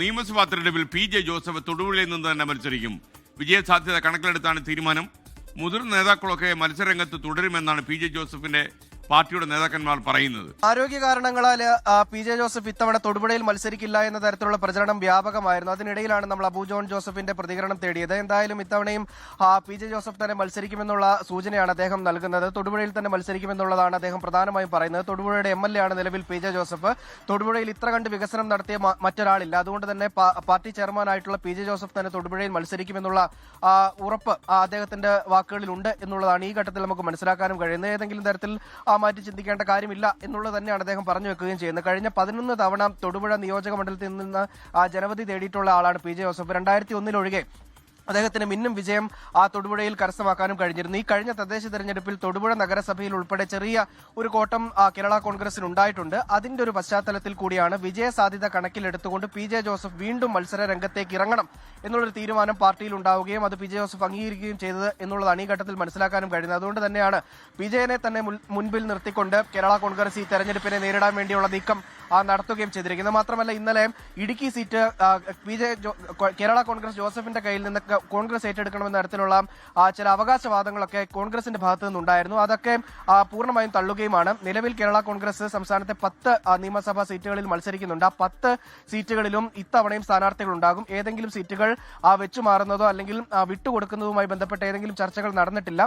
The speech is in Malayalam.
നിയമസഭാ തെരഞ്ഞെടുപ്പിൽ പി.ജെ. ജോസഫ് തൊടുപുഴയിൽ നിന്ന് തന്നെ മത്സരിക്കും. വിജയസാധ്യത കണക്കിലെടുത്താണ് തീരുമാനം. മുതിർന്ന നേതാക്കളൊക്കെ മത്സരരംഗത്ത് തുടരുമെന്നാണ് പി.ജെ. ജോസഫിന്റെ പാർട്ടിയുടെ നേതാക്കന്മാർ പറയുന്നത്. ആരോഗ്യ കാരണങ്ങളാൽ പി.ജെ. ജോസഫ് ഇത്തവണ തൊടുപുഴയിൽ മത്സരിക്കില്ല എന്ന തരത്തിലുള്ള പ്രചരണം വ്യാപകമായിരുന്നു. അതിനിടയിലാണ് നമ്മൾ അബു ജോൺ ജോസഫിന്റെ പ്രതികരണം തേടിയത്. എന്തായാലും ഇത്തവണയും പി.ജെ. ജോസഫ് തന്നെ മത്സരിക്കുമെന്നുള്ള സൂചനയാണ് അദ്ദേഹം നൽകുന്നത്. തൊടുപുഴയിൽ തന്നെ മത്സരിക്കുമെന്നുള്ളതാണ് അദ്ദേഹം പ്രധാനമായും പറയുന്നത്. തൊടുപുഴയുടെ എം.എൽ.എ. ആണ് നിലവിൽ പി.ജെ. ജോസഫ്. തൊടുപുഴയിൽ ഇത്ര കണ്ട് വികസനം നടത്തിയ മറ്റൊരാളില്ല. അതുകൊണ്ട് തന്നെ പാർട്ടി ചെയർമാനായിട്ടുള്ള പി.ജെ. ജോസഫ് തന്നെ തൊടുപുഴയിൽ മത്സരിക്കുമെന്നുള്ള ഉറപ്പ് അദ്ദേഹത്തിന്റെ വാക്കുകളിലുണ്ട് എന്നുള്ളതാണ് ഈ ഘട്ടത്തിൽ നമുക്ക് മനസ്സിലാക്കാനും കഴിയുന്നത്. ഏതെങ്കിലും തരത്തിൽ മാറ്റി ചിന്തിക്കേണ്ട കാര്യമില്ല എന്നുള്ളത് തന്നെയാണ് അദ്ദേഹം പറഞ്ഞു വെക്കുകയും ചെയ്യുന്നത്. കഴിഞ്ഞ 11 തവണ തൊടുപുഴ നിയോജക മണ്ഡലത്തിൽ നിന്ന് ജനവിധി തേടിയിട്ടുള്ള ആളാണ് പി.ജെ. ജോസഫ്. 2001 ഒഴികെ അദ്ദേഹത്തിന് മിന്നും വിജയം തൊടുപുഴയിൽ കരസ്ഥമാക്കാനും കഴിഞ്ഞിരുന്നു. ഈ കഴിഞ്ഞ തദ്ദേശ തെരഞ്ഞെടുപ്പിൽ തൊടുപുഴ നഗരസഭയിൽ ഉൾപ്പെടെ ചെറിയ ഒരു കോട്ടം കേരള കോൺഗ്രസിന് ഉണ്ടായിട്ടുണ്ട്. അതിന്റെ ഒരു പശ്ചാത്തലത്തിൽ കൂടിയാണ് വിജയ സാധ്യത കണക്കിലെടുത്തുകൊണ്ട് പി.ജെ. ജോസഫ് വീണ്ടും മത്സര രംഗത്തേക്ക് ഇറങ്ങണം എന്നുള്ളൊരു തീരുമാനം പാർട്ടിയിൽ ഉണ്ടാവുകയും അത് പി.ജെ. ജോസഫ് അംഗീകരിക്കുകയും ചെയ്തത് എന്നുള്ളതാണ് ഈ ഘട്ടത്തിൽ മനസ്സിലാക്കാനും കഴിയുന്നത്. അതുകൊണ്ട് തന്നെയാണ് പി.ജെനെ തന്നെ മുൻപിൽ നിർത്തിക്കൊണ്ട് കേരള കോൺഗ്രസ് ഈ തെരഞ്ഞെടുപ്പിനെ നേരിടാൻ വേണ്ടിയുള്ള നീക്കം നടത്തുകയും ചെയ്തിരിക്കുന്നത്. മാത്രമല്ല ഇന്നലെ ഇടുക്കി സീറ്റ് കേരള കോൺഗ്രസ് ജോസഫിന്റെ കയ്യിൽ നിന്ന് കോൺഗ്രസ് ഏറ്റെടുക്കണമെന്ന തരത്തിലുള്ള ചില അവകാശവാദങ്ങളൊക്കെ കോൺഗ്രസിന്റെ ഭാഗത്തു നിന്നുണ്ടായിരുന്നു. അതൊക്കെ പൂർണ്ണമായും തള്ളുകയുമാണ്. നിലവിൽ കേരള കോൺഗ്രസ് സംസ്ഥാനത്തെ 10 നിയമസഭാ സീറ്റുകളിൽ മത്സരിക്കുന്നുണ്ട്. ആ 10 സീറ്റുകളിലും ഇത്തവണയും സ്ഥാനാർത്ഥികൾ ഉണ്ടാകും. ഏതെങ്കിലും സീറ്റുകൾ വെച്ചുമാറുന്നതോ അല്ലെങ്കിൽ വിട്ടുകൊടുക്കുന്നതുമായി ബന്ധപ്പെട്ട ഏതെങ്കിലും ചർച്ചകൾ നടന്നിട്ടില്ല.